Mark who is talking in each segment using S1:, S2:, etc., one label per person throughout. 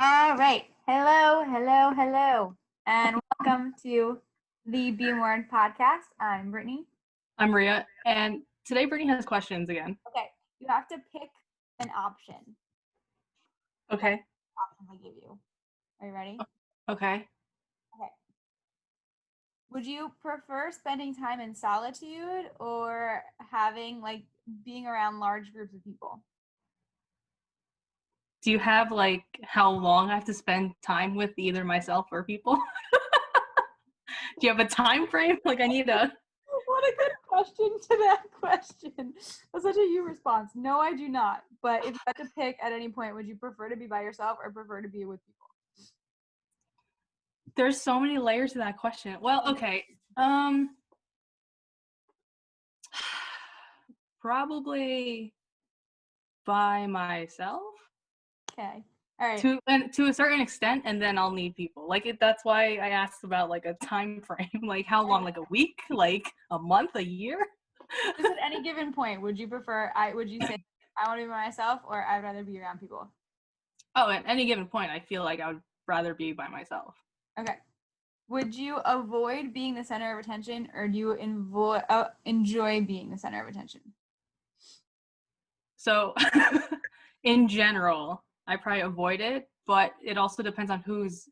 S1: All right. Hello, hello, hello. And welcome to the Be More podcast. I'm Brittany.
S2: I'm Maria, and today Brittany has questions again.
S1: Okay. You have to pick an option.
S2: Okay.
S1: Option I give you. Are you ready?
S2: Okay.
S1: Okay. Would you prefer spending time in solitude or being around large groups of people?
S2: Do you have how long I have to spend time with either myself or people? Do you have a time frame? I need a.
S1: What a good question to that question. That's such a you response. No, I do not. But if you had to pick at any point, would you prefer to be by yourself or prefer to be with people?
S2: There's so many layers to that question. Well, okay. Probably by myself.
S1: Okay. All right.
S2: To a certain extent, and then I'll need people. That's why I asked about a time frame. How long? A week? A month? A year?
S1: Just at any given point, would you say I want to be by myself or I'd rather be around people?
S2: Oh, at any given point, I feel like I would rather be by myself.
S1: Okay. Would you avoid being the center of attention or do you enjoy being the center of attention?
S2: So, in general, I probably avoid it, but it also depends on who's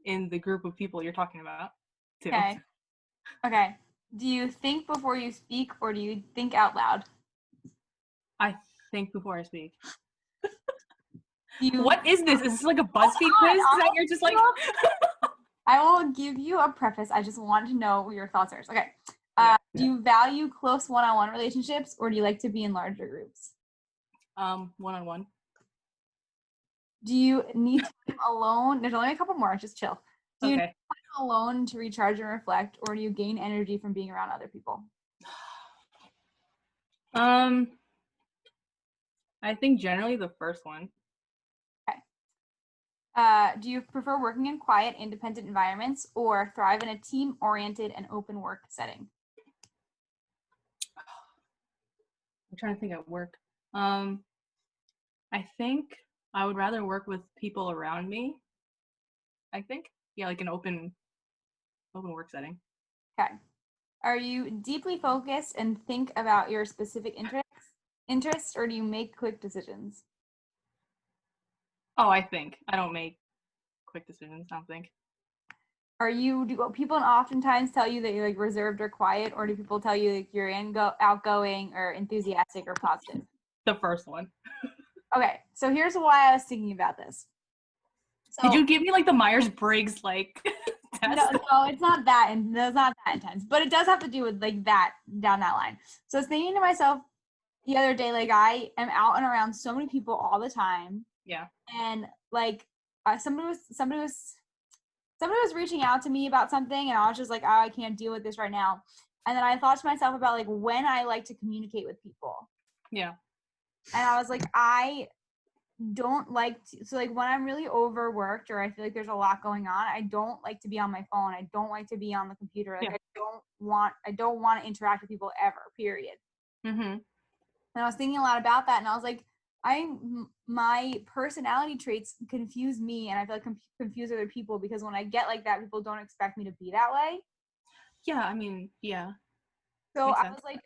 S2: in the group of people you're talking about, too.
S1: Okay. Okay. Do you think before you speak or do you think out loud?
S2: I think before I speak.
S1: You
S2: What is this? Is this like a BuzzFeed quiz that you're just like?
S1: I will give you a preface. I just want to know what your thoughts are. Okay. Do you value close one-on-one relationships or do you like to be in larger groups?
S2: One-on-one.
S1: Do you need time alone? There's only a couple more. Just chill. Do you need time alone to recharge and reflect, or do you gain energy from being around other people?
S2: I think generally the first one.
S1: Okay. Do you prefer working in quiet, independent environments or thrive in a team-oriented and open work setting?
S2: I'm trying to think at work. I think I would rather work with people around me. I think. Yeah, like an open work setting.
S1: Okay. Are you deeply focused and think about your specific interests, or do you make quick decisions?
S2: Oh, I think. I don't make quick decisions, I don't think.
S1: Do people oftentimes tell you that you're reserved or quiet, or do people tell you you're outgoing or enthusiastic or positive?
S2: The first one.
S1: Okay, so here's why I was thinking about this.
S2: So, did you give me the Myers-Briggs test?
S1: No, it's not that, and it's not that intense, but it does have to do with that down that line. So I was thinking to myself the other day, I am out and around so many people all the time.
S2: Yeah.
S1: And somebody was reaching out to me about something, and I was just like, oh, I can't deal with this right now. And then I thought to myself about when I like to communicate with people.
S2: Yeah.
S1: And I was like, I don't like to, so when I'm really overworked or I feel like there's a lot going on, I don't like to be on my phone. I don't like to be on the computer. I don't want to interact with people ever, period.
S2: Mm-hmm.
S1: And I was thinking a lot about that, and I was like, my personality traits confuse me, and I feel like confuse other people because when I get like that, people don't expect me to be that way.
S2: Yeah, I mean, yeah.
S1: So I was like,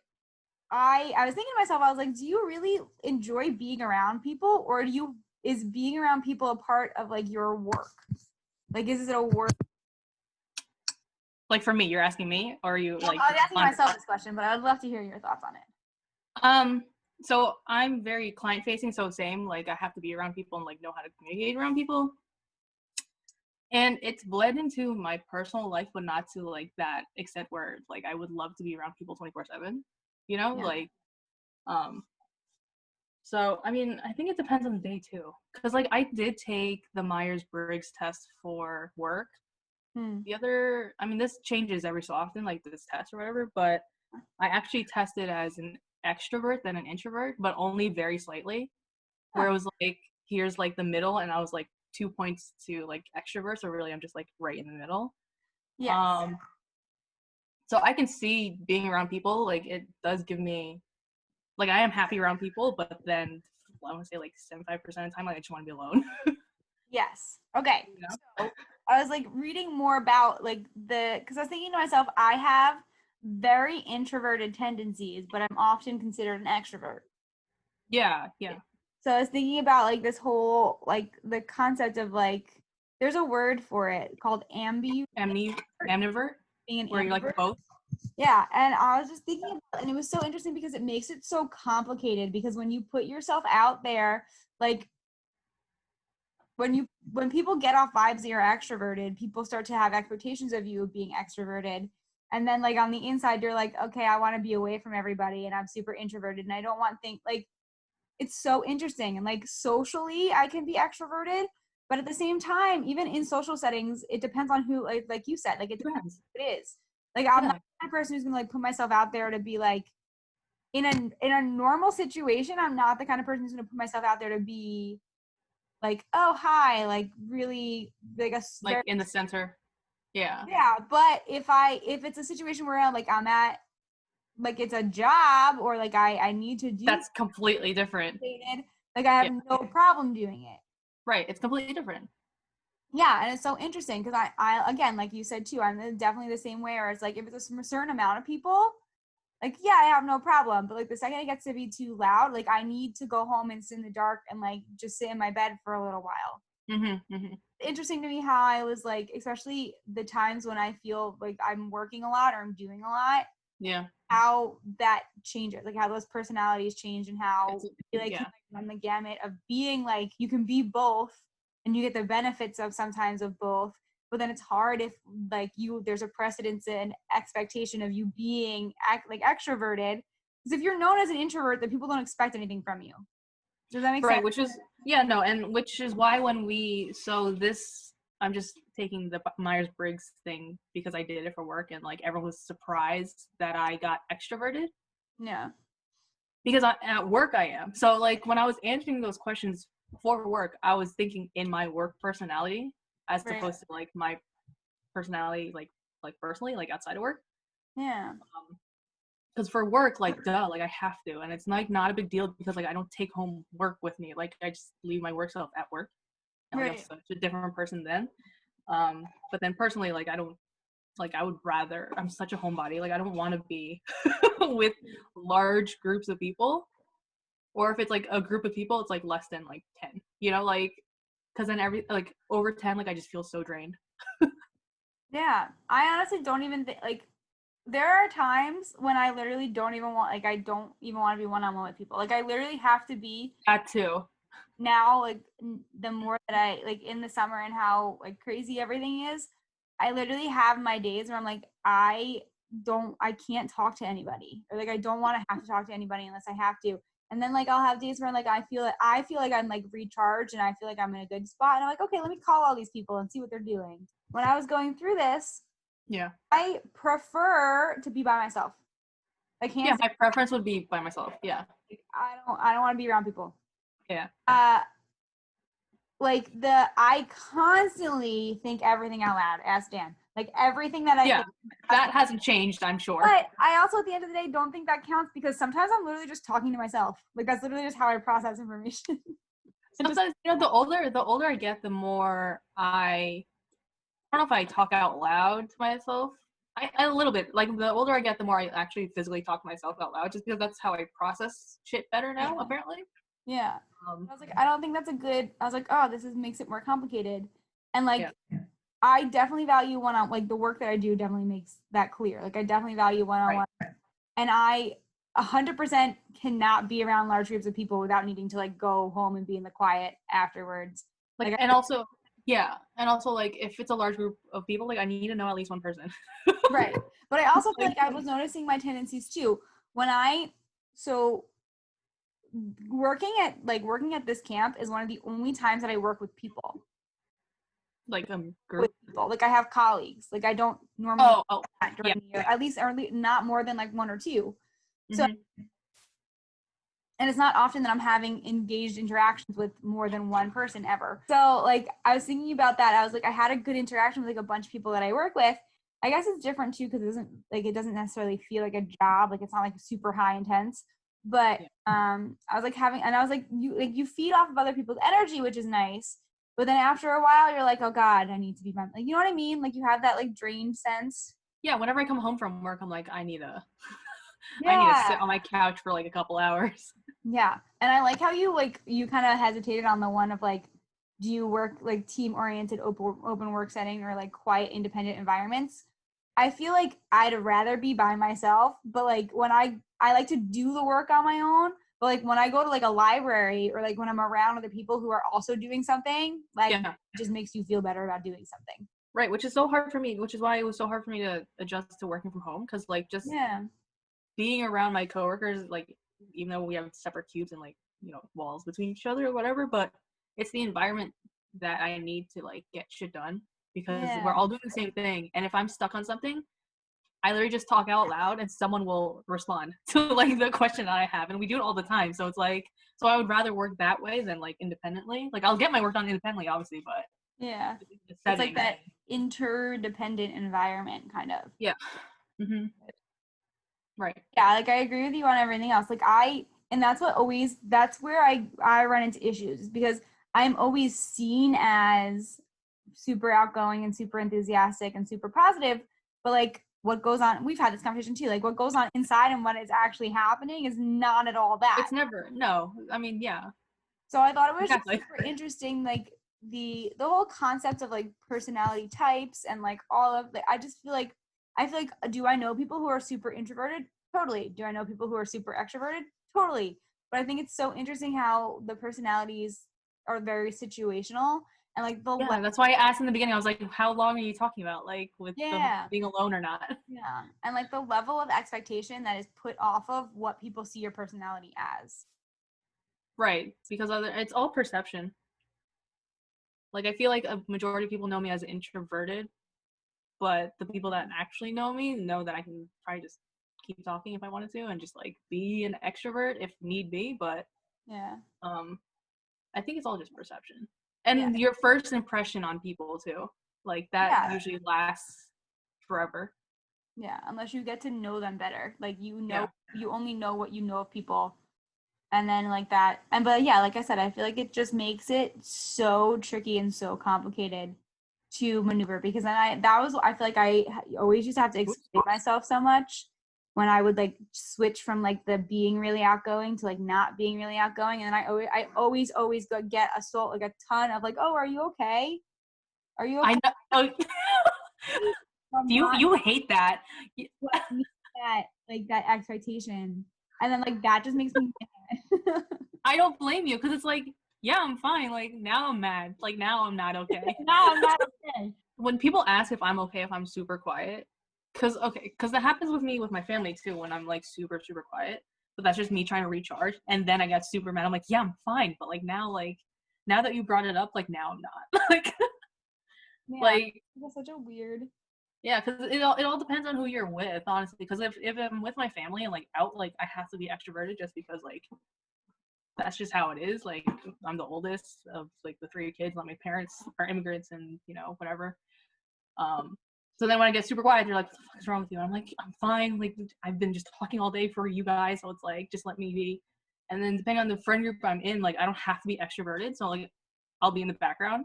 S1: I was thinking to myself, I was like, do you really enjoy being around people, or is being around people a part of your work? Is it a work?
S2: For me, you're asking me, or are you
S1: I was asking myself this question, but I would love to hear your thoughts on it.
S2: So I'm very client facing, so same, I have to be around people and know how to communicate around people. And it's bled into my personal life, but not to that extent where I would love to be around people 24/7, you know? Yeah. So I mean, I think it depends on the day too. Cause I did take the Myers-Briggs test for work. This changes every so often, this test or whatever, but I actually tested as an extrovert than an introvert, but only very slightly. Where it was here's the middle, and I was 2 points to extrovert, so really I'm just right in the middle.
S1: Yes.
S2: So I can see being around people, it does give me, I am happy around people, but then I want to say 75% of the time, I just want to be alone.
S1: Yes. Okay.
S2: You know?
S1: So I was like reading more about like because I was thinking to myself, I have very introverted tendencies, but I'm often considered an extrovert.
S2: Yeah, yeah.
S1: So I was thinking about like this whole like the concept of like there's a word for it called
S2: Amnivert,
S1: being an
S2: where you're like
S1: ambivert.
S2: both.
S1: Yeah, and I was just thinking about, and it was so interesting because it makes it so complicated because when you put yourself out there, like when people get off vibes that you're extroverted, people start to have expectations of you being extroverted. And then like on the inside, you're like, okay, I want to be away from everybody and I'm super introverted and I don't want things like it's so interesting. And like socially, I can be extroverted, but at the same time, even in social settings, it depends on who like you said, like it depends
S2: Depends.
S1: who it is. Like I'm not
S2: Yeah.
S1: the kind of person who's gonna like put myself out there to be like in a normal situation, I'm not the kind of person who's gonna put myself out there to be like, oh hi, like really like a
S2: Like
S1: very
S2: in the center. Yeah.
S1: yeah. But if it's a situation where I'm at like it's a job or like I need to do
S2: That's completely different.
S1: something, like I have
S2: Yeah.
S1: no problem doing it.
S2: Right. It's completely different.
S1: Yeah, and it's so interesting because I again, like you said too, I'm definitely the same way. Where it's like if it's a certain amount of people, like yeah, I have no problem. But like the second it gets to be too loud, like I need to go home and sit in the dark and like just sit in my bed for a little while. Interesting to me how I was like, especially the times when I feel like I'm working a lot or I'm doing a lot,
S2: Yeah.
S1: how that changes, like how those personalities change and how
S2: It's
S1: like you
S2: yeah.
S1: run the gamut of being like you can be both and you get the benefits of sometimes of both, but then it's hard if like you there's a precedence and expectation of you being like extroverted because if you're known as an introvert then people don't expect anything from you. Does that make sense?
S2: Right, which is yeah, no, and which is why when we so this I'm just taking the Myers-Briggs thing because I did it for work and like everyone was surprised that I got extroverted
S1: Yeah.
S2: because at work I am. So like when I was answering those questions for work, I was thinking in my work personality as
S1: Right.
S2: opposed to like my personality like personally like outside of work.
S1: Yeah.
S2: Because for work, like duh, like I have to, and it's like not a big deal because like I don't take home work with me. Like I just leave my work stuff at work. And, like I'm
S1: Right.
S2: such a different person then. But then personally, like I don't like I would rather I'm such a homebody. Like I don't want to be with large groups of people. Or if it's like a group of people, it's like less than like 10. You know, like because then every like over 10, like I just feel so drained.
S1: Yeah, I honestly don't even think like there are times when I literally don't even want like I don't even want to be one-on-one with people. Like I literally have to be
S2: That too.
S1: now like the more that I like in the summer and how like crazy everything is, I literally have my days where I'm like I can't talk to anybody or like I don't want to have to talk to anybody unless I have to. And then like I'll have days where like I feel like I'm like recharged and I feel like I'm in a good spot and I'm like okay, let me call all these people and see what they're doing. When I was going through this,
S2: Yeah.
S1: I prefer to be by myself. Like
S2: Yeah,
S1: hands
S2: my preference would be by myself. Yeah.
S1: down, I don't want to be around people.
S2: Yeah.
S1: Uh like I constantly think everything out loud, ask Dan. Like everything that I
S2: Yeah.
S1: think.
S2: That hasn't changed, I'm sure.
S1: But I also, at the end of the day, don't think that counts because sometimes I'm literally just talking to myself. Like that's literally just how I process information. And just
S2: Sometimes the older I get, the more I don't know if I talk out loud to myself. I a little bit. Like the older I get, the more I actually physically talk to myself out loud, just because that's how I process shit better now, apparently.
S1: yeah.
S2: Um,
S1: I was like, I don't think that's a good. I was like, oh, this is makes it more complicated. And like,
S2: yeah.
S1: I definitely value one on like the work that I do definitely makes that clear. Like I definitely value one on
S2: Right.
S1: one, and I 100% cannot be around large groups of people without needing to like go home and be in the quiet afterwards.
S2: Like
S1: Like
S2: and also yeah, and also like if it's a large group of people, like I need to know at least one person.
S1: right. But I also feel
S2: Like
S1: like I was noticing my tendencies too. When I so working at this camp is one of the only times that I work with people.
S2: like
S1: With
S2: group.
S1: people. Like I have colleagues. Like I don't normally
S2: Oh yeah.
S1: during the year, at least or not more than like one or two. So
S2: Hmm.
S1: and it's not often that I'm having engaged interactions with more than one person ever. So like I was thinking about that. I was like, I had a good interaction with like a bunch of people that I work with. I guess it's different too because it doesn't necessarily feel like a job. Like it's not like super high intense. But
S2: Yeah.
S1: I was like having and I was like you feed off of other people's energy, which is nice. But then after a while, you're like, oh God, I need to be like, you know what I mean? Like you have that like drained sense.
S2: Yeah, whenever I come home from work, I'm like, I need to sit
S1: Yeah.
S2: on my couch for like a couple hours.
S1: Yeah. And I like how you kind of hesitated on the one of like, do you work like team oriented open work setting or like quiet independent environments? I feel like I'd rather be by myself, but like when I like to do the work on my own, but like when I go to like a library or like when I'm around other people who are also doing something, like
S2: Yeah.
S1: it just makes you feel better about doing something.
S2: Right, which is so hard for me, which is why it was so hard for me to adjust to working from home, because like just
S1: Yeah.
S2: being around my coworkers, like even though we have separate cubes and like walls between each other or whatever, but it's the environment that I need to like get shit done because we're
S1: Yeah.
S2: all doing the same thing. And if I'm stuck on something, I literally just talk out loud and someone will respond to like the question I have, and we do it all the time. So it's like, so I would rather work that way than like independently. Like I'll get my work done independently, obviously, but
S1: Yeah.
S2: the
S1: It's like
S2: setting.
S1: that interdependent environment kind of.
S2: Yeah. Mm-hmm. Right.
S1: Yeah, like I agree with you on everything else. Like and that's where I run into issues because I'm always seen as super outgoing and super enthusiastic and super positive, but like what goes on, we've had this conversation too, like what goes on inside and what is actually happening is not at all that.
S2: It's never, no. I mean, yeah.
S1: So I thought it was just
S2: Exactly.
S1: super interesting, like the whole concept of like personality types and like all of the. I feel like do I know people who are super introverted? Totally. Do I know people who are super extroverted? Totally. But I think it's so interesting how the personalities are very situational and like
S2: Yeah, that's why I asked in the beginning. I was like, how long are you talking about? Like with the
S1: yeah.
S2: being alone or not?
S1: Yeah. And like the level of expectation that is put off of what people see your personality as.
S2: Right. Because it's all perception. Like I feel like a majority of people know me as introverted, but the people that actually know me know that I can probably just keep talking if I wanted to and just like be an extrovert if need be. But
S1: Yeah.
S2: um I think it's all just perception.
S1: Yeah.
S2: And your first impression on people too. Like that
S1: Yeah.
S2: usually lasts forever.
S1: Yeah, unless you get to know them better. Like
S2: Yeah.
S1: you only know what you know of people. And then like that. And but yeah, like I said, I feel like it just makes it so tricky and so complicated to maneuver because then I feel like always used to have to
S2: Oops.
S1: explain myself so much when I would like switch from like the being really outgoing to like not being really outgoing. And then I always get like a ton of like, oh, are you okay? Are you
S2: I
S1: okay?
S2: know.
S1: From not
S2: You hate that.
S1: what meets that expectation, and then like that just makes me mad.
S2: I don't blame you because it's like, yeah, I'm fine. Like now I'm mad. Like now I'm not okay.
S1: Now I'm not okay.
S2: When people ask if I'm okay if I'm super quiet, because that happens with me with my family too when I'm like super super quiet. But that's just me trying to recharge, and then I get super mad. I'm like, yeah, I'm fine. But like now that you brought it up, like now I'm not.
S1: Yeah,
S2: like
S1: that's such a weird.
S2: yeah, because it all depends on who you're with, honestly. Because if I'm with my family and like out, like I have to be extroverted just because like that's just how it is. Like I'm the oldest of like the three kids. Like my parents are immigrants and whatever. So then when I get super quiet, they're like, "What the fuck is wrong with you?" And I'm like, "I'm fine. Like I've been just talking all day for you guys, so it's like just let me be." And then depending on the friend group I'm in, like I don't have to be extroverted, so like I'll be in the background,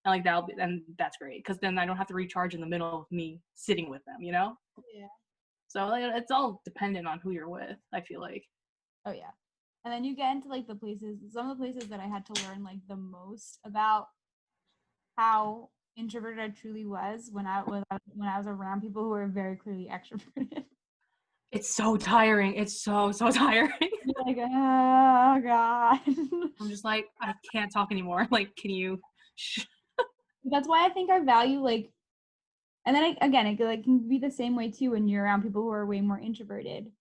S2: and like and that's great because then I don't have to recharge in the middle of me sitting with them,
S1: Yeah.
S2: So like it's all dependent on who you're with. I feel like.
S1: Oh yeah. And then you get into like some of the places that I had to learn like the most about how introverted I truly was when I was around people who were very clearly extroverted.
S2: It's so tiring. It's so tiring.
S1: You're like, oh god.
S2: I'm just like, I can't talk anymore. Like, can you?
S1: That's why I think I value like, and then again, it like can be the same way too when you're around people who are way more introverted.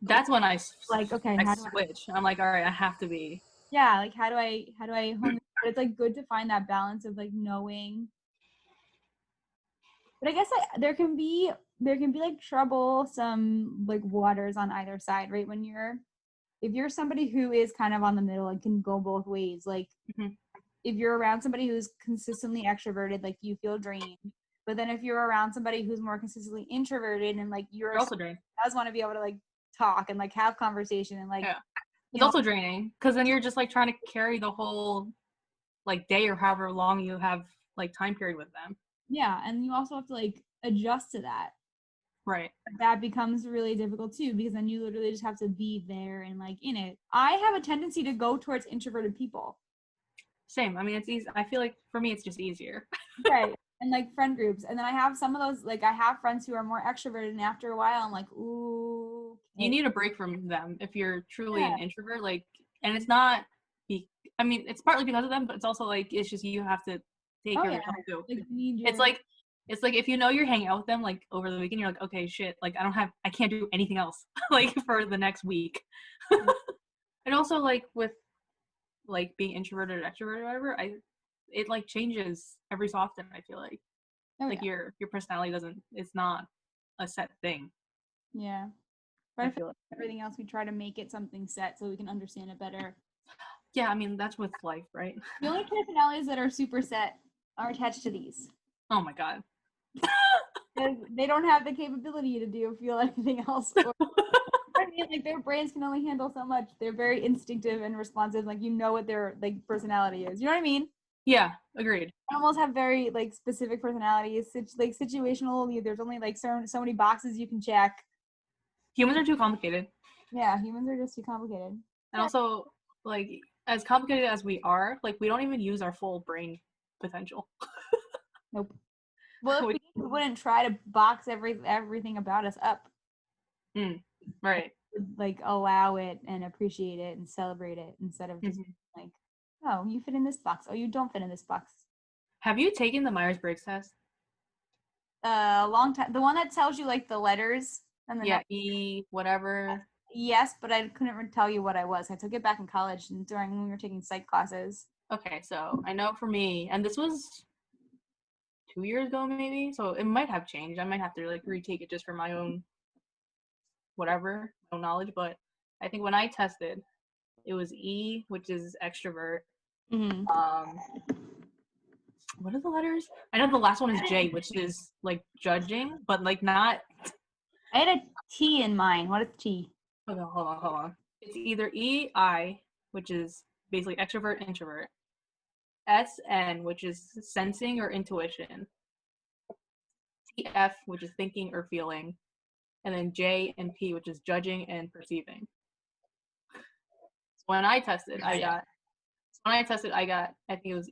S2: That's when
S1: Like, okay,
S2: I
S1: how do I?
S2: switch. I'm like, all right, I have to be.
S1: Yeah, like how do I hone this? But it's like good to find that balance of like knowing. But I guess like there can be like troublesome like waters on either side, right? If you're somebody who is kind of on the middle and can go both ways, like
S2: Mm-hmm.
S1: if you're around somebody who's consistently extroverted, like you feel drained. But then if you're around somebody who's more consistently introverted and like
S2: You're also drained.
S1: does want to be able to like talk and like have conversation and like
S2: Yeah,
S1: you
S2: it's
S1: know
S2: also draining because then you're just like trying to carry the whole like day or however long you have like time period with them.
S1: Yeah, and you also have to like adjust to that.
S2: Right.
S1: That becomes really difficult too, because then you literally just have to be there and like in it. I have a tendency to go towards introverted people.
S2: Same. I mean, it's easy. I feel like for me, it's just easier.
S1: Right. And like friend groups. And then I have some of those, like I have friends who are more extroverted, and after a while I'm like, ooh.
S2: You need a break from them if you're truly
S1: Yeah.
S2: an introvert. Like, and it's not I mean, it's partly because of them, but it's also like it's just you have to take
S1: Oh
S2: care of
S1: yeah.
S2: yourself too.
S1: Like you need
S2: It's
S1: your
S2: like if you know you're hanging out with them like over the weekend, you're like, okay, shit, like I can't do anything else like for the next week. And also like with like being introverted or extroverted or whatever, it like changes every so often. I feel like
S1: yeah.
S2: your personality it's not a set thing.
S1: Yeah. But
S2: I
S1: I feel
S2: feel
S1: like
S2: like.
S1: everything else we try to make it something set so we can understand it better.
S2: Yeah, I mean that's with life, right?
S1: The only personalities that are super set are attached to these.
S2: Oh my god.
S1: They don't have the capability to feel anything else. Or, I mean, like their brains can only handle so much. They're very instinctive and responsive. Like you know what their like personality is. You know what I mean?
S2: Yeah, agreed.
S1: Animals have very like specific personalities. Like situational. There's only like so many boxes you can check.
S2: Humans are too complicated.
S1: Yeah, humans are just too complicated.
S2: And also, like, as complicated as we are, like, we don't even use our full brain potential.
S1: Nope. Well, if we wouldn't try to box everything about us up.
S2: Right.
S1: Like allow it and appreciate it and celebrate it instead of just like, oh, you fit in this box. Oh, you don't fit in this box.
S2: Have you taken the Myers-Briggs test?
S1: A long time. The one that tells you like the letters and the
S2: Yeah, E, whatever.
S1: Yes, but I couldn't tell you what I was. I took it back in college and during when we were taking psych classes.
S2: Okay, so I know for me, and this was 2 years ago maybe, so it might have changed. I might have to like retake it just for my own whatever, my own knowledge. But I think when I tested, it was E, which is extrovert. What are the letters? I know the last one is J, which is like judging, but like not.
S1: I had a T in mine. What is T?
S2: Okay, hold on. It's either E, I, which is basically extrovert, introvert. SN, which is sensing or intuition. TF, which is thinking or feeling. And then J and P, which is judging and perceiving. So when I tested, I got, I think it was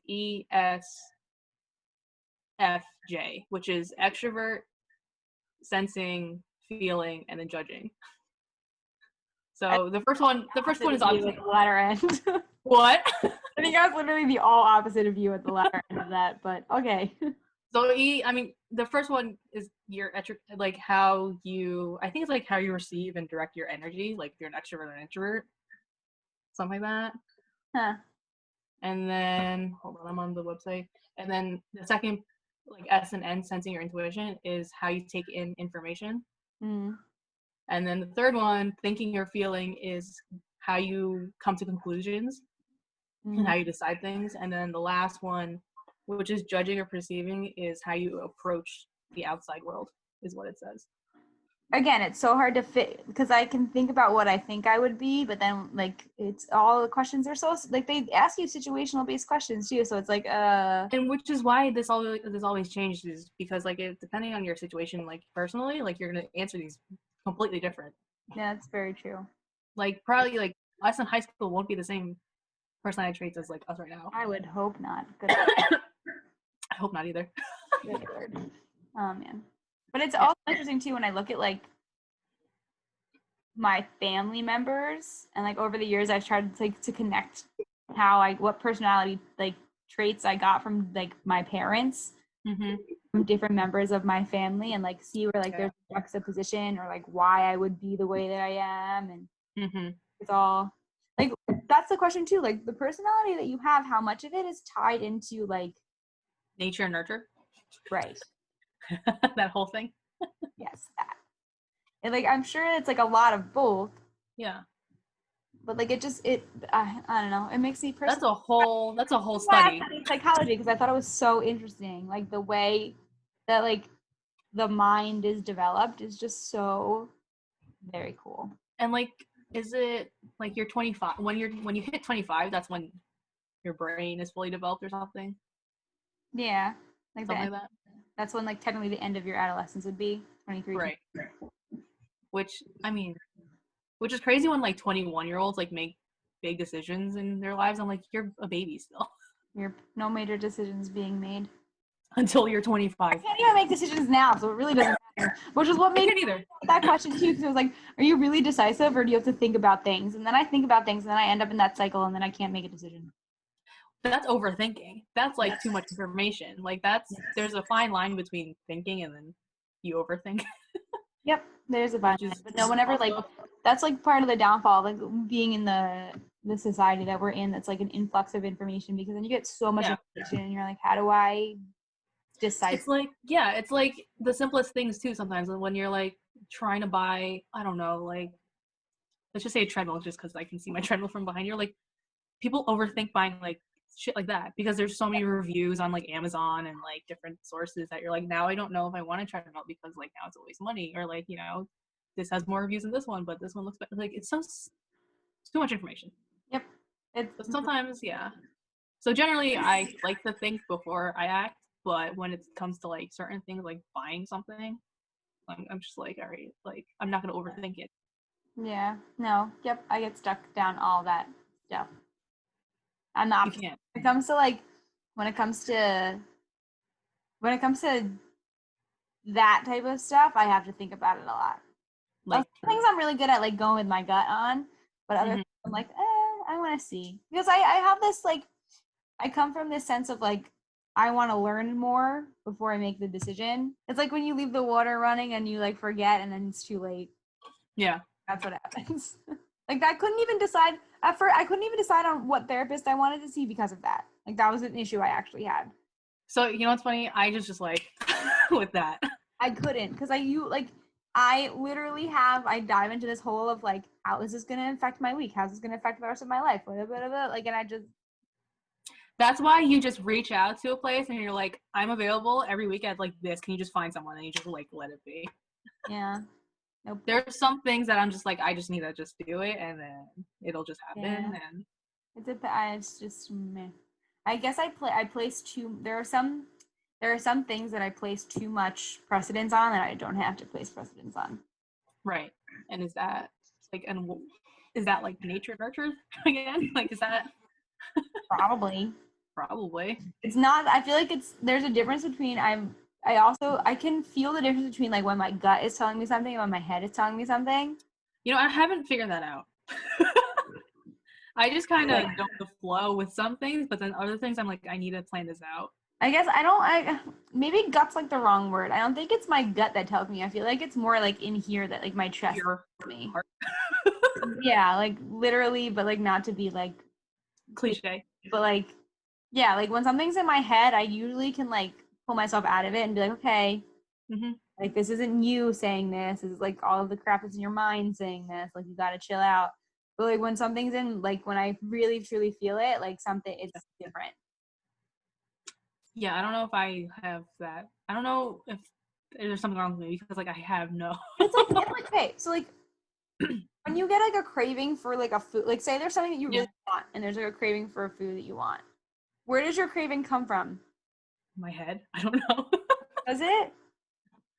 S2: ESFJ, which is extrovert, sensing, feeling, and then judging. So the first one is obviously
S1: the letter end.
S2: What?
S1: I think I was literally the all opposite of you at the letter end of that, but okay.
S2: So I mean, the first one is like how you, I think it's like how you receive and direct your energy, like if you're an extrovert or an introvert, something like that.
S1: Huh.
S2: And then, hold on, I'm on the website. And then the second, like S and N, sensing your intuition, is how you take in information.
S1: Mm.
S2: And then the third one, thinking or feeling, is how you come to conclusions and how you decide things. And then the last one, which is judging or perceiving, is how you approach the outside world, is what it says.
S1: Again, it's so hard to fit because I can think about what I think I would be, but then like it's all the questions are so like they ask you situational based questions too, so it's like
S2: and which is why this always changes, because like depending on your situation, like personally, like you're gonna answer these completely different.
S1: Yeah, that's very true.
S2: Like probably like us in high school won't be the same personality traits as like us right now.
S1: I would hope not. Good.
S2: I hope not either.
S1: Good word. Oh man. But it's also interesting too when I look at like my family members and like over the years I've tried to connect what personality like traits I got from like my parents, from different members of my family, and like see where like there's a juxtaposition or like why I would be the way that I am, and it's all like that's the question too, like the personality that you have, how much of it is tied into like
S2: nature and nurture,
S1: right?
S2: That whole thing.
S1: Yes, that. And like I'm sure it's like a lot of both.
S2: Yeah.
S1: But like I don't know. It makes me
S2: That's a whole study.
S1: Psychology, because I thought it was so interesting. Like the way that like the mind is developed is just so very cool.
S2: And like, is it like you're 25 when you hit 25? That's when your brain is fully developed or something.
S1: Yeah, like
S2: Something like that.
S1: that's when like technically the end of your adolescence would be 23.
S2: Right. Which is crazy when like 21-year-olds like make big decisions in their lives. I'm like, you're a baby still.
S1: You're no major decisions being made.
S2: Until you're 25.
S1: I can't even make decisions now, so it really doesn't matter. Which is what made me that question too, because it was like, are you really decisive, or do you have to think about things? And then I think about things, and then I end up in that cycle, and then I can't make a decision.
S2: That's overthinking. That's like too much information. Like there's a fine line between thinking and then you overthink.
S1: Yep, there's a fine line. But no one ever like, that's like part of the downfall, like being in the society that we're in, that's like an influx of information, because then you get so much information, and you're like, how do I decide?
S2: It's like, it's like the simplest things too sometimes when you're like trying to buy, I don't know, like let's just say a treadmill, just because I can see my treadmill from behind. You're like, people overthink buying like shit like that because there's so many reviews on like Amazon and like different sources that you're like, now I don't know if I want to try treadmill because like now it's a waste of money, or like, you know, this has more reviews than this one, but this one looks better. Like it's too much information.
S1: Yep.
S2: But sometimes, so generally I like to think before I act, but when it comes to like certain things like buying something, I'm just like, all right, like I'm not gonna overthink it.
S1: Yeah. No. Yep. I get stuck down all that stuff. I'm the opposite.
S2: You can't.
S1: When it comes to like, when it comes to that type of stuff, I have to think about it a lot.
S2: Like
S1: things I'm really good at, like going with my gut on, but other things I'm like, I want to see, because I have this like, I come from this sense of like, I want to learn more before I make the decision. It's like when you leave the water running and you like forget, and then it's too late.
S2: Yeah.
S1: That's what happens. Like I couldn't even decide at first. I couldn't even decide on what therapist I wanted to see because of that. Like that was an issue I actually had.
S2: So you know what's funny? I just like with that.
S1: I couldn't, because I literally I dive into this hole of like, how is this gonna affect my week? How's this gonna affect the rest of my life? Blah, blah, blah, blah. Like, and I just.
S2: That's why you just reach out to a place and you're like, I'm available every weekend like this. Can you just find someone? And you just like let it be.
S1: Yeah. Nope.
S2: There's some things that I'm just like, I just need to just do it, and then it'll just happen.
S1: Yeah.
S2: And
S1: It's just meh. I guess I place too. There are some things that I place too much precedence on that I don't have to place precedence on.
S2: Right. And is that like nature nurture again? Like, is that
S1: Probably.
S2: It's
S1: not. I feel like there's a difference between I can feel the difference between like when my gut is telling me something and when my head is telling me something.
S2: You know, I haven't figured that out. I just kind of go with the flow with some things, but then other things I'm like, I need to plan this out.
S1: I guess maybe gut's like the wrong word. I don't think it's my gut that tells me. I feel like it's more like in here that like my chest tells me. Yeah, like literally, but like not to be like
S2: cliche.
S1: But like, yeah, like when something's in my head, I usually can like pull myself out of it and be like, okay, like this isn't you saying this. This is like all of the crap that's in your mind saying this. Like you gotta chill out. But like when something's in, like when I really truly feel it, like something, it's different.
S2: Yeah, I don't know if I have that. I don't know if there's something wrong with me, because like I have no.
S1: It's like okay, so like when you get like a craving for like a food, like say there's something that you really want, and there's like a craving for a food that you want. Where does your craving come from?
S2: My head. I don't know.
S1: Does it?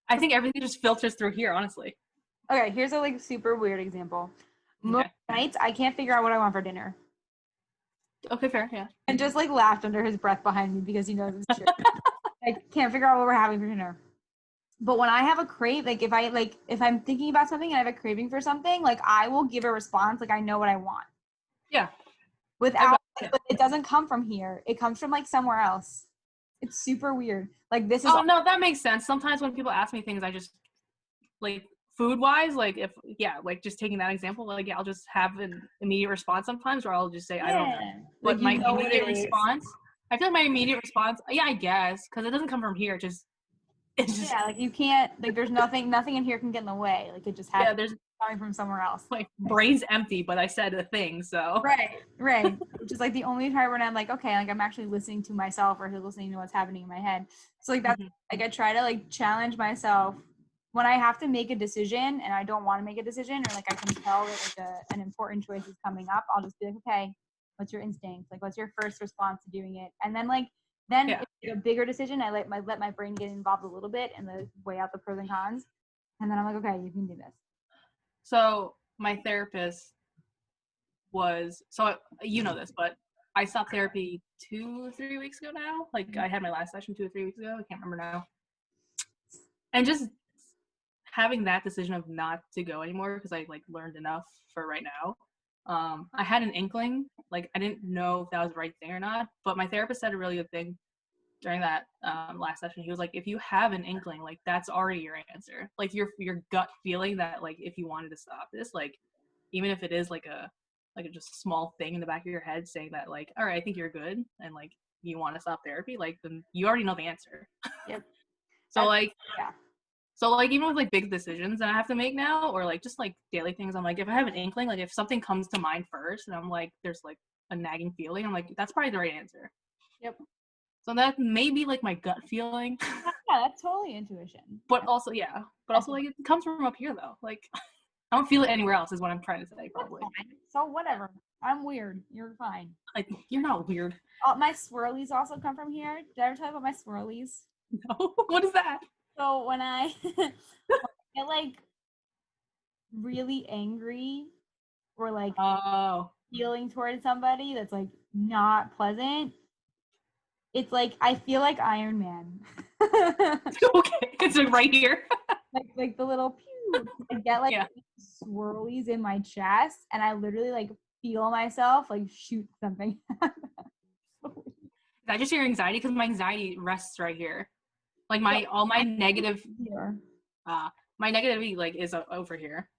S2: I think everything just filters through here, honestly.
S1: Okay, here's a like super weird example. Most nights I can't figure out what I want for dinner.
S2: Okay, fair, yeah.
S1: And just like laughed under his breath behind me because he knows it's true. I can't figure out what we're having for dinner. But when I have a crave, like if I'm thinking about something and I have a craving for something, like I will give a response like I know what I want.
S2: Yeah.
S1: But it doesn't come from here. It comes from like somewhere else. It's super weird. Like this is.
S2: Oh no, that makes sense. Sometimes when people ask me things, I just like food wise, like if like just taking that example, like I'll just have an immediate response sometimes, or I'll just say I don't know. But my immediate response, I feel like my immediate response, yeah, I guess, because it doesn't come from here. It's just
S1: like you can't, like there's nothing in here can get in the way. Like it just happens. Yeah, there's coming from somewhere else.
S2: My brain's empty, but I said a thing, so.
S1: Right. Which is like the only time when I'm like, okay, like I'm actually listening to myself or listening to what's happening in my head. So like that's like I try to like challenge myself when I have to make a decision and I don't want to make a decision, or like I can tell that like an important choice is coming up. I'll just be like, okay, What's your instinct? Like, what's your first response to doing it? And then if it's a bigger decision, I let my brain get involved a little bit and weigh out the pros and cons. And then I'm like, okay, you can do this.
S2: So my therapist was, so you know this, but I stopped therapy 2-3 weeks ago now. Like I had my last session 2 or 3 weeks ago. I can't remember now. And just having that decision of not to go anymore because I like learned enough for right now. I had an inkling, like I didn't know if that was the right thing or not, but my therapist said a really good thing during that last session. He was like, if you have an inkling, like that's already your answer. Like your gut feeling that like if you wanted to stop this, like even if it is like a just small thing in the back of your head saying that like, all right, I think you're good and like you want to stop therapy, like then you already know the answer.
S1: Yep.
S2: So like
S1: yeah.
S2: So like even with like big decisions that I have to make now or like just like daily things, I'm like if I have an inkling, like if something comes to mind first and I'm like there's like a nagging feeling, I'm like that's probably the right answer.
S1: Yep.
S2: So that may be like my gut feeling.
S1: Yeah, that's totally intuition.
S2: But also like it comes from up here though. Like I don't feel it anywhere else is what I'm trying to say probably.
S1: So whatever. I'm weird. You're fine.
S2: Like you're not weird.
S1: My swirlies also come from here. Did I ever tell you about my swirlies?
S2: No. What is that?
S1: So when I get like really angry or like feeling towards somebody that's like not pleasant, it's like I feel like Iron Man.
S2: Okay, it's like right here.
S1: like the little pew. I get like swirlies in my chest, and I literally like feel myself like shoot something.
S2: Is that just your anxiety? Because my anxiety rests right here. Like all my negative
S1: here.
S2: My negativity like is over here.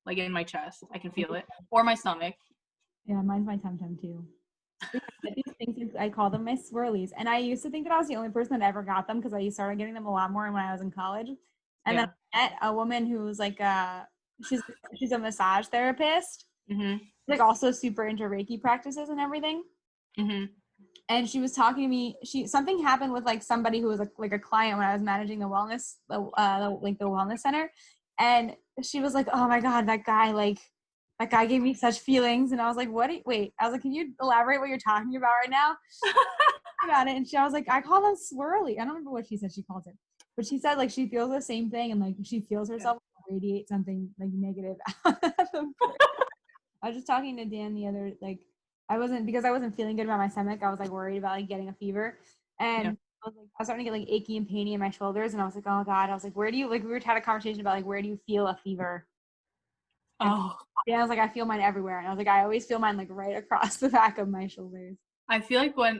S2: Like in my chest. I can feel it. Or my stomach.
S1: Yeah, mine's my tum-tum too. These things, I call them my swirlies. And I used to think that I was the only person that ever got them because I started getting them a lot more when I was in college. And then I met a woman who's like she's a massage therapist.
S2: Mm-hmm.
S1: Like also super into Reiki practices and everything.
S2: Mm-hmm.
S1: And she was talking to me. Something happened with like somebody who was like a client when I was managing the wellness center, and she was like, "Oh my god, that guy gave me such feelings." And I was like, "What? Wait." I was like, "Can you elaborate what you're talking about right now?" About it, and I was like, "I call them swirly." I don't remember what she said she called it, but she said like she feels the same thing, and like she feels herself radiate something like negative out of them. I was just talking to Dan the other I wasn't feeling good about my stomach. I was like worried about like getting a fever, and I was starting to get like achy and painy in my shoulders, and I was like, oh god. I was like, where do you we were having a conversation about like where do you feel a fever? And I was like, I feel mine everywhere, and I was like, I always feel mine like right across the back of my shoulders.
S2: I feel like when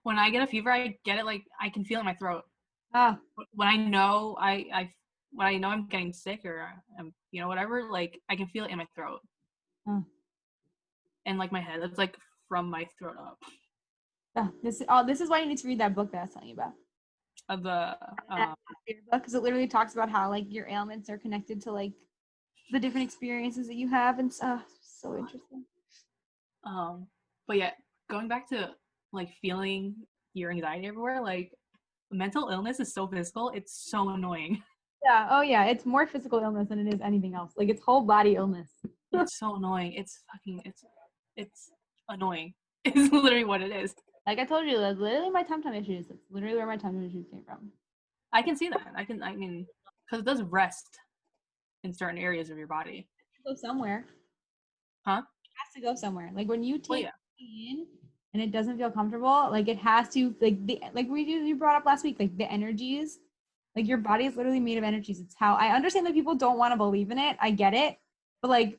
S2: when I get a fever, I get it like I can feel it in my throat. When I know when I know I'm getting sick or I'm whatever, like I can feel it in my throat. And like my head, it's like from my throat up.
S1: This is why you need to read that book that I was telling you about.
S2: The
S1: because it literally talks about how like your ailments are connected to like the different experiences that you have, and so interesting.
S2: But yeah, going back to like feeling your anxiety everywhere, like mental illness is so physical. It's so annoying.
S1: Yeah. Oh yeah. It's more physical illness than it is anything else. Like it's whole body illness.
S2: It's so annoying. It's annoying. It's literally what it is.
S1: Like I told you, that's literally my tum-tum issues. That's literally where my tum-tum issues came from.
S2: I can see that. I mean, because it does rest in certain areas of your body.
S1: Go somewhere.
S2: Huh?
S1: It has to go somewhere. Like when you take in and it doesn't feel comfortable, like it has to you brought up last week, like the energies, like your body is literally made of energies. It's how I understand that people don't want to believe in it. I get it, but like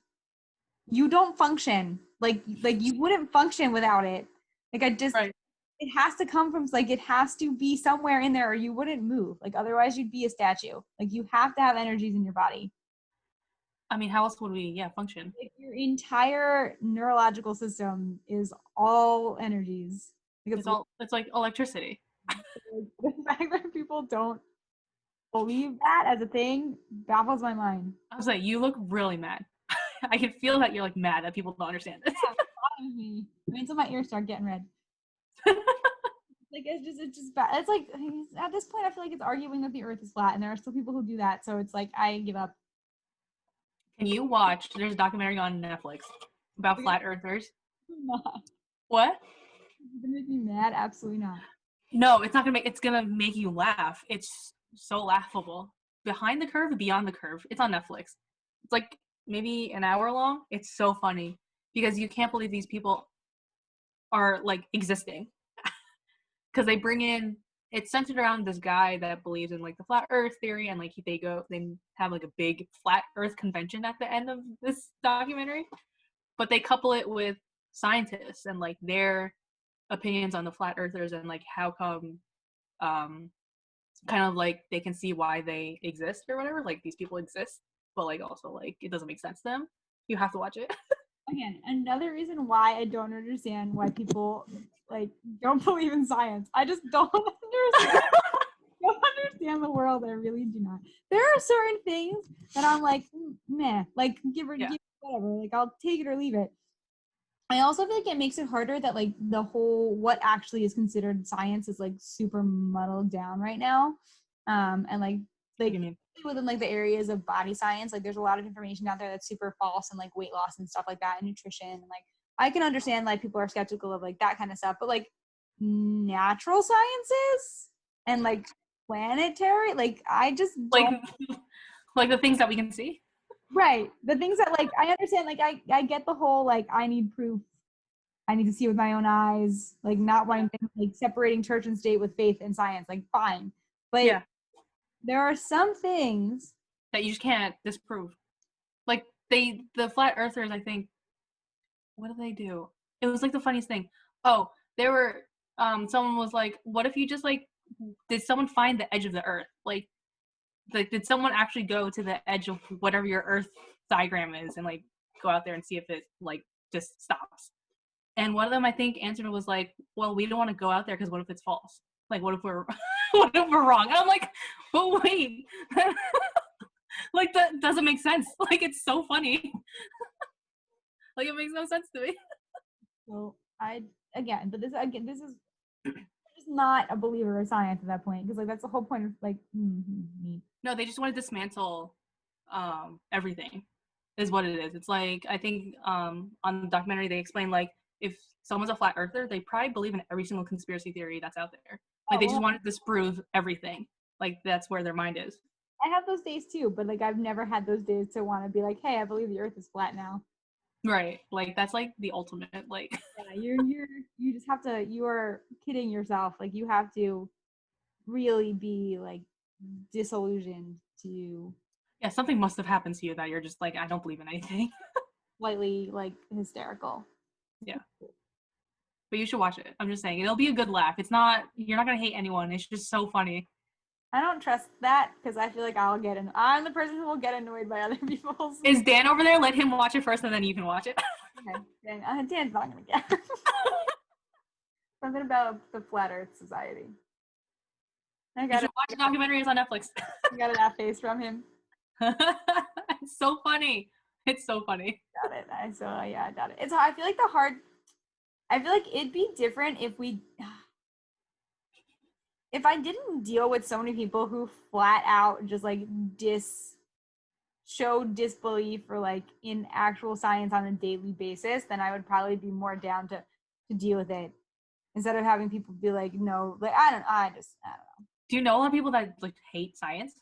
S1: you don't function like you wouldn't function without it. Like it has to come from like it has to be somewhere in there or you wouldn't move. Like otherwise you'd be a statue. Like you have to have energies in your body.
S2: I mean, how else would we function?
S1: Like your entire neurological system is all energies.
S2: It's like electricity.
S1: The fact that people don't believe that as a thing baffles my mind.
S2: I was like, you look really mad. I can feel that you're like mad that people don't understand this.
S1: Yeah, I so my ears start getting red. Like it's just bad. It's like at this point I feel like it's arguing that the earth is flat and there are still people who do that, so it's like I give up.
S2: Can you watch there's a documentary on Netflix about flat earthers
S1: Not.
S2: What?
S1: It's gonna make me mad. Absolutely not.
S2: No, it's gonna make you laugh. It's so laughable. Behind the Curve, Beyond the Curve. It's on Netflix. It's like maybe an hour long. It's so funny because you can't believe these people are like existing. Because they bring in, it's centered around this guy that believes in like the flat earth theory, and like they have like a big flat earth convention at the end of this documentary, but they couple it with scientists and like their opinions on the flat earthers and like how come um kind of like they can see why they exist or whatever, like these people exist, but like also like it doesn't make sense to them. You have to watch it.
S1: Again, another reason why I don't understand why people like don't believe in science. I just don't understand. Don't understand the world. I really do not. There are certain things that I'm like, meh, like give or
S2: Yeah.
S1: give whatever. Like I'll take it or leave it. I also feel like it makes it harder that like the whole what actually is considered science is like super muddled down right now. And like within like the areas of body science, like there's a lot of information out there that's super false and like weight loss and stuff like that and nutrition and like I can understand like people are skeptical of like that kind of stuff, but like natural sciences and like planetary, like I just
S2: like
S1: don't
S2: like the things that we can see.
S1: right. The things that like I understand, like I get the whole like I need proof. I need to see with my own eyes, like not wanting to, like separating church and state with faith and science, like fine. But
S2: Yeah,
S1: there are some things
S2: that you just can't disprove. Like the flat earthers, I think, what did they do? It was like the funniest thing. Oh, they were someone was like, what if you just like did someone find the edge of the earth? Like did someone actually go to the edge of whatever your earth diagram is and like go out there and see if it like just stops? And one of them I think answered was like, well, we don't want to go out there because what if it's false? Like what if we're what if we're wrong? And I'm like, but wait. Like that doesn't make sense. Like it's so funny. Like it makes no sense to me.
S1: so I again, but this is just not a believer of science at that point because like that's the whole point of like me.
S2: No, they just want to dismantle everything is what it is. It's like I think on the documentary they explain like if someone's a flat earther, they probably believe in every single conspiracy theory that's out there. Like
S1: Oh
S2: they just
S1: well,
S2: want to disprove everything. Like that's where their mind is.
S1: I have those days too, but like I've never had those days to want to be like, hey, I believe the earth is flat now.
S2: Right. Like that's like the ultimate like
S1: Yeah, you just have to you are kidding yourself. Like you have to really be like disillusioned to
S2: yeah, something must have happened to you that you're just like I don't believe in anything.
S1: slightly like hysterical.
S2: Yeah. But you should watch it. I'm just saying it'll be a good laugh. It's not you're not gonna hate anyone. It's just so funny.
S1: I don't trust that because I feel like I'm the person who will get annoyed by other people's.
S2: Is Dan over there? Let him watch it first and then you can watch it.
S1: Okay, dang, Dan's not gonna get something about the flat Earth Society. I
S2: You
S1: got
S2: should
S1: it.
S2: watch the documentary. It's on Netflix.
S1: I got that face from him.
S2: It's so funny. It's so funny.
S1: Got it. I got it. It's I feel like the hard. I feel like it'd be different if I didn't deal with so many people who flat out just like showed disbelief or like in actual science on a daily basis, then I would probably be more down to deal with it instead of having people be like, no, like I don't know.
S2: Do you know a lot of people that like hate science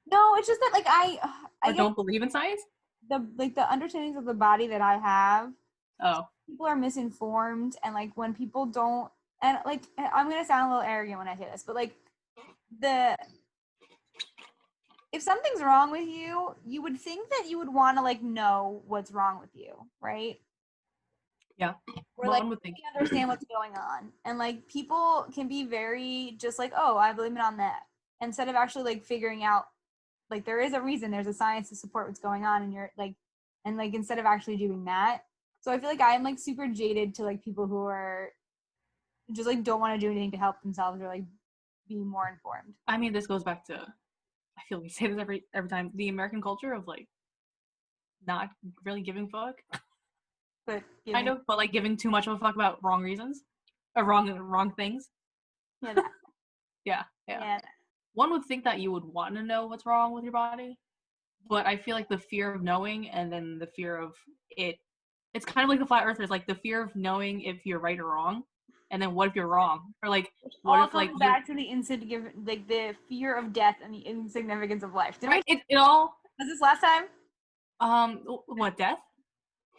S1: No, it's just that like I
S2: or
S1: guess
S2: don't believe in science?
S1: the understandings of the body that I have,
S2: Oh,
S1: people are misinformed and like when people don't and like I'm gonna sound a little arrogant when I say this, but like the if something's wrong with you, you would think that you would want to like know what's wrong with you, right?
S2: yeah.
S1: Or like
S2: One would think.
S1: really understand what's going on. And like people can be very just like, oh, I blame it on that. Instead of actually like figuring out like there is a reason, there's a science to support what's going on and you're like and like instead of actually doing that. So I feel like I'm like super jaded to like people who are just like don't want to do anything to help themselves or like be more informed.
S2: I mean, this goes back to. I feel we say this every time. The American culture of like not really giving a fuck,
S1: But
S2: kind of, but like giving too much of a fuck about wrong reasons, or wrong things.
S1: yeah, that,
S2: Yeah.
S1: yeah,
S2: One would think that you would want to know what's wrong with your body, but I feel like the fear of knowing and then the fear of it it's kind of like the flat earthers, like the fear of knowing if you're right or wrong, and then what if you're wrong, or like what
S1: All
S2: if like
S1: comes
S2: you're
S1: back to the insignificant, like the fear of death and the insignificance of life. Did
S2: right. It all
S1: was this last time?
S2: what death?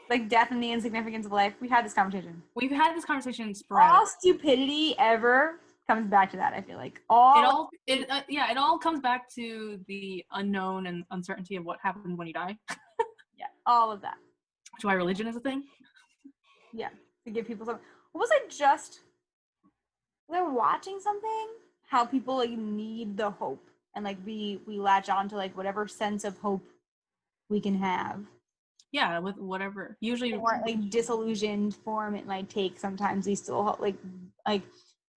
S1: Like death and the insignificance of life. We had this conversation.
S2: We've had this conversation
S1: All
S2: sporadic.
S1: stupidity ever comes back to that. I feel like all.
S2: It all comes back to the unknown and uncertainty of what happens when you die.
S1: Yeah, all of that.
S2: Which is why religion is a thing.
S1: Yeah, to give people something. What was I just? Was I watching something? How people like need the hope, and like we latch on to like whatever sense of hope we can have.
S2: Yeah, with whatever. Usually,
S1: Or like disillusioned form it might take. Sometimes we still like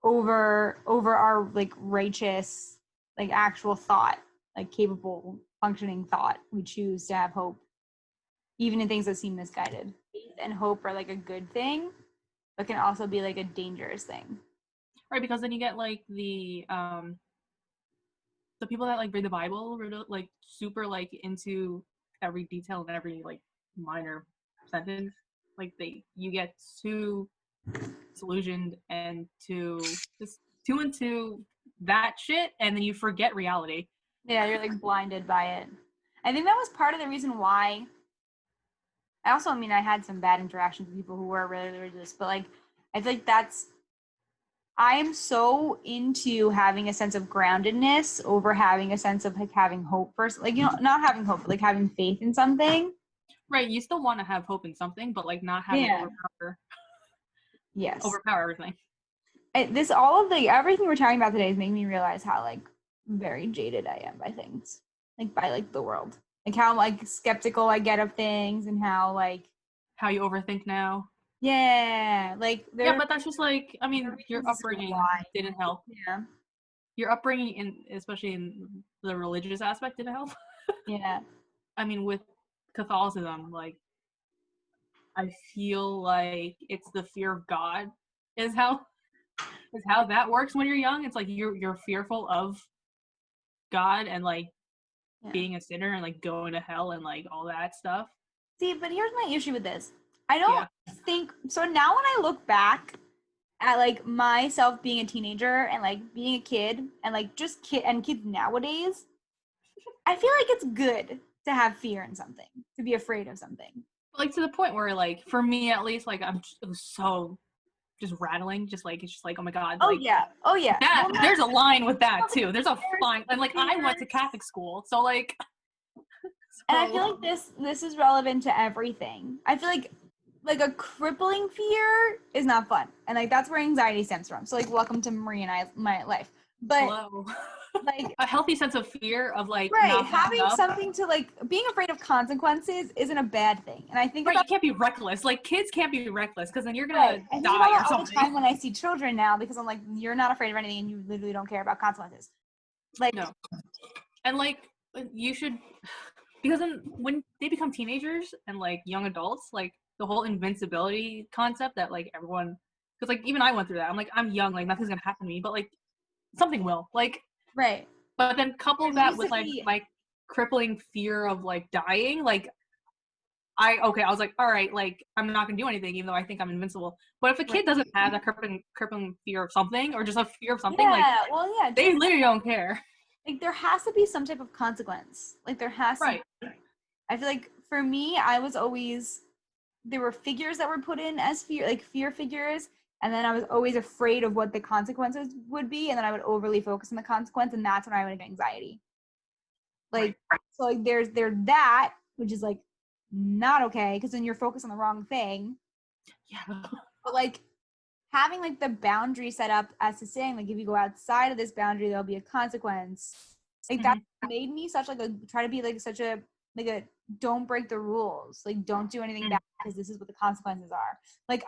S1: over our like righteous like actual thought, like capable functioning thought. We choose to have hope, even in things that seem misguided. Faith and hope are like a good thing, but can also be like a dangerous thing.
S2: right? Because then you get like the people that like read the Bible, like super like into every detail and every like minor sentence. Like you get too disillusioned and too into that shit, and then you forget reality.
S1: Yeah, you're like blinded by it. I think that was part of the reason why. I mean, I had some bad interactions with people who were really religious, but like, I feel like I am so into having a sense of groundedness over having a sense of like having hope first, like, you know, not having hope, but like having faith in something.
S2: Right, you still want to have hope in something, but like not have it
S1: Yeah. Yes.
S2: overpower everything.
S1: All of the everything we're talking about today is making me realize how like very jaded I am by things, like by like the world, like how like skeptical I get of things and how like
S2: How you overthink now.
S1: yeah, like
S2: Yeah, but that's just like, I mean, your
S1: reasons
S2: upbringing
S1: why.
S2: didn't help.
S1: Yeah.
S2: Your upbringing, especially in the religious aspect, didn't help.
S1: Yeah.
S2: I mean, with Catholicism, like, I feel like it's the fear of God is how that works when you're young. It's like you're fearful of God and like being a sinner and like going to hell and like all that stuff.
S1: See, but here's my issue with this. I don't
S2: Yeah.
S1: think so. Now, when I look back at like myself being a teenager and like being a kid and like just kids nowadays, I feel like it's good to have fear in something, to be afraid of something.
S2: Like to the point where like for me at least, like it was so just rattling, just like it's just like, oh my god,
S1: Oh
S2: like
S1: yeah, oh yeah.
S2: that
S1: Well,
S2: there's a line with that too. There's a
S1: there's
S2: fine, and like I went to Catholic school, so like
S1: and I feel like this is relevant to everything. I feel like a crippling fear is not fun, and like that's where anxiety stems from. So like, welcome to Marie and my life. But
S2: hello.
S1: like
S2: A healthy sense of fear of like
S1: right,
S2: not
S1: having
S2: up.
S1: something to like being afraid of consequences isn't a bad thing. And I think
S2: Right,
S1: about
S2: you can't be reckless. Like kids can't be reckless because then you're gonna
S1: right. I think
S2: die
S1: about
S2: or
S1: it all the
S2: something.
S1: time when I see children now because I'm like, you're not afraid of anything and you literally don't care about consequences. Like
S2: No, and like you should, because then when they become teenagers and like young adults, like the whole invincibility concept that like everyone, because like even I went through that. I'm like, I'm young, like nothing's gonna happen to me, but like something will. Like,
S1: right.
S2: but then couple
S1: There
S2: that
S1: needs
S2: with
S1: to
S2: like
S1: be
S2: my crippling fear of like dying, like I was like, all right, like I'm not gonna do anything even though I think I'm invincible. But if a kid doesn't have that crippling fear of something or just a fear of something, like
S1: yeah, well yeah,
S2: they literally don't care.
S1: like there has to be some type of consequence. Like there has to
S2: Right.
S1: be. I feel like for me, there were figures that were put in as fear figures, and then I was always afraid of what the consequences would be, and then I would overly focus on the consequence, and that's when I would get anxiety. Like so like there's that, which is like not okay, because then you're focused on the wrong thing.
S2: Yeah.
S1: But like having like the boundary set up as to saying like if you go outside of this boundary there'll be a consequence, like that made me such like a try to be like such a like a don't break the rules, like don't do anything bad because this is what the consequences are. Like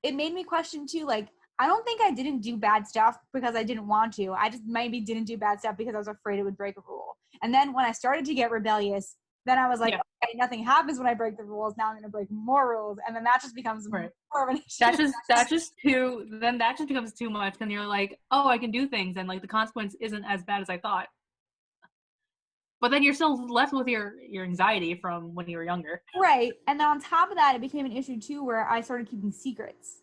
S1: it made me question too, like I don't think I didn't do bad stuff because I didn't want to. I just maybe didn't do bad stuff because I was afraid it would break a rule. And then when I started to get rebellious, then I was like, okay, nothing happens when I break the rules. Now I'm going to break more rules. And then that just becomes more of an issue.
S2: That just becomes too much. Then you're like, oh, I can do things. And like the consequence isn't as bad as I thought. But then you're still left with your anxiety from when you were younger.
S1: Right. And then on top of that, it became an issue too where I started keeping secrets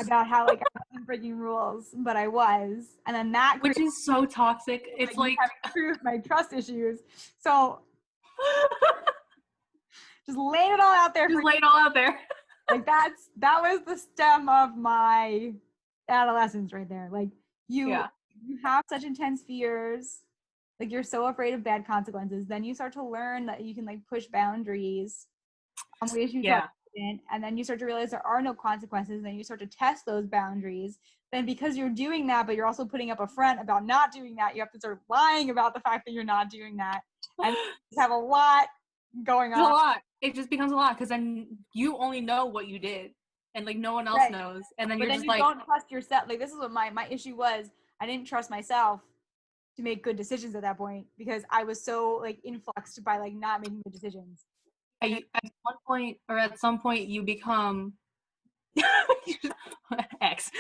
S1: about how like I wasn't breaking rules, but I was. And then that
S2: Which is so toxic. It's like
S1: my trust issues. So just laying it all out there.
S2: Just lay it all out there.
S1: Like that was the stem of my adolescence right there. Like you have such intense fears. Like you're so afraid of bad consequences. Then you start to learn that you can like push boundaries on ways you thought you didn't, and then you start to realize there are no consequences, and then you start to test those boundaries. Then because you're doing that, but you're also putting up a front about not doing that, you have to start lying about the fact that you're not doing that. And you have a lot going on.
S2: It's a lot. It just becomes a lot because then you only know what you did, and like no one else knows. And then you
S1: don't trust yourself. Like this is what my issue was. I didn't trust myself to make good decisions at that point because I was so like influxed by like not making good decisions.
S2: At one point or at some point you become X.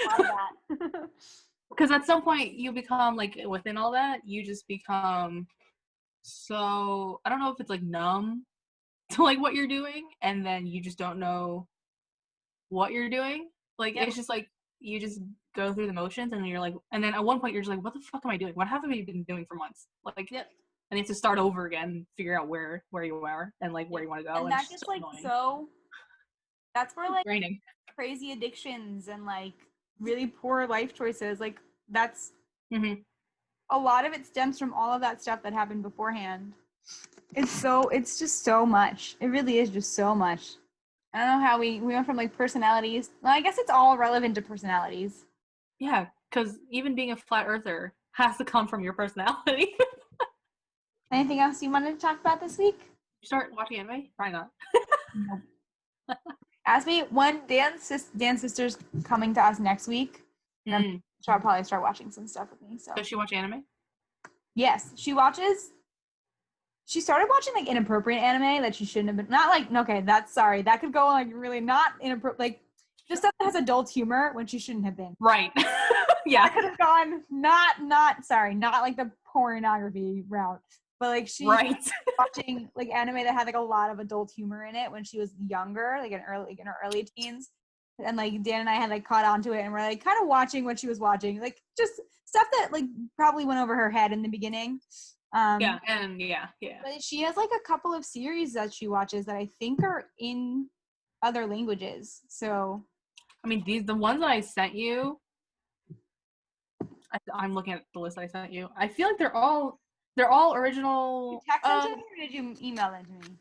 S2: Because at some point you become like within all that you just become so I don't know if it's like numb to like what you're doing, and then you just don't know what you're doing. Like it's just like you just go through the motions, and you're like, and then at one point you're just like, what the fuck am I doing? What have I been doing for months? Like, and you have to start over again, figure out where you are and like where you want to go.
S1: And that gets like so. That's where like
S2: draining.
S1: Crazy addictions and like really poor life choices. Like that's a lot of it stems from all of that stuff that happened beforehand. It's just so much. It really is just so much. I don't know how we went from like personalities. Well, I guess it's all relevant to personalities.
S2: Yeah, because even being a flat earther has to come from your personality.
S1: Anything else you wanted to talk about this week?
S2: Start watching anime? Probably not.
S1: Nope. Ask me when Dan's sister's coming to us next week. She'll probably start watching some stuff with me. So
S2: does she watch anime?
S1: Yes, she watches. She started watching like inappropriate anime that she shouldn't have been. Not like that could go like really not inappropriate, like just stuff that has adult humor when she shouldn't have been.
S2: Right. Yeah.
S1: That could have gone not like the pornography route, but like she watching like anime that had like a lot of adult humor in it when she was younger, like in her early teens. And like Dan and I had like caught on to it, and we're like kind of watching what she was watching, like just stuff that like probably went over her head in the beginning.
S2: Yeah.
S1: But she has like a couple of series that she watches that I think are in other languages. So,
S2: I mean, the ones that I sent you, I'm looking at the list I sent you. I feel like they're all original.
S1: Did you text them to me, or did you email them to me?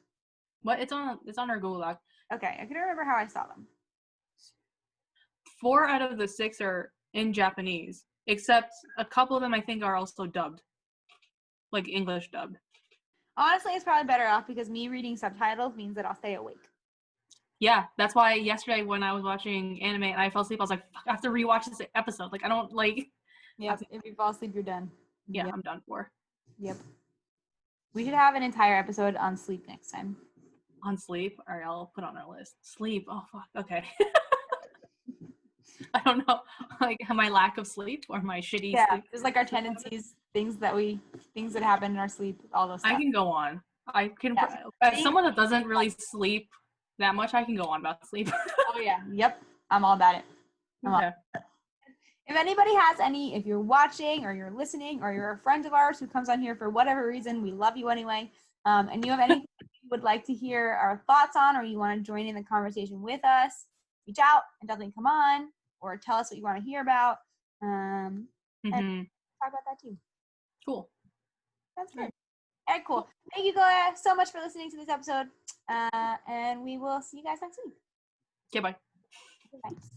S2: What? It's on our Google Doc.
S1: Okay, I can remember how I saw them.
S2: 4 out of the 6 are in Japanese, except a couple of them I think are also dubbed. Like English dubbed.
S1: Honestly, it's probably better off because me reading subtitles means that I'll stay awake.
S2: Yeah, that's why yesterday when I was watching anime and I fell asleep, I was like, fuck, I have to rewatch this episode. Like, I don't like...
S1: Yeah, if you fall asleep, you're done.
S2: Yeah, I'm done for.
S1: Yep. We should have an entire episode on sleep next time.
S2: On sleep? All right, I'll put on our list. Sleep. Oh, fuck. Okay. I don't know, like my lack of sleep or my shitty sleep.
S1: Just like our tendencies, things that happen in our sleep, all those stuff.
S2: I can go on. I can, as someone that doesn't really sleep that much, I can go on about sleep.
S1: Oh yeah. Yep. I'm all about it. If anybody has if you're watching or you're listening or you're a friend of ours who comes on here for whatever reason, we love you anyway. And you have anything you would like to hear our thoughts on, or you want to join in the conversation with us, reach out and definitely come on. Or tell us what you want to hear about, and talk about that too.
S2: Cool.
S1: That's good. All right, cool. Thank you guys so much for listening to this episode, and we will see you guys next week.
S2: Okay, bye.
S1: Thanks.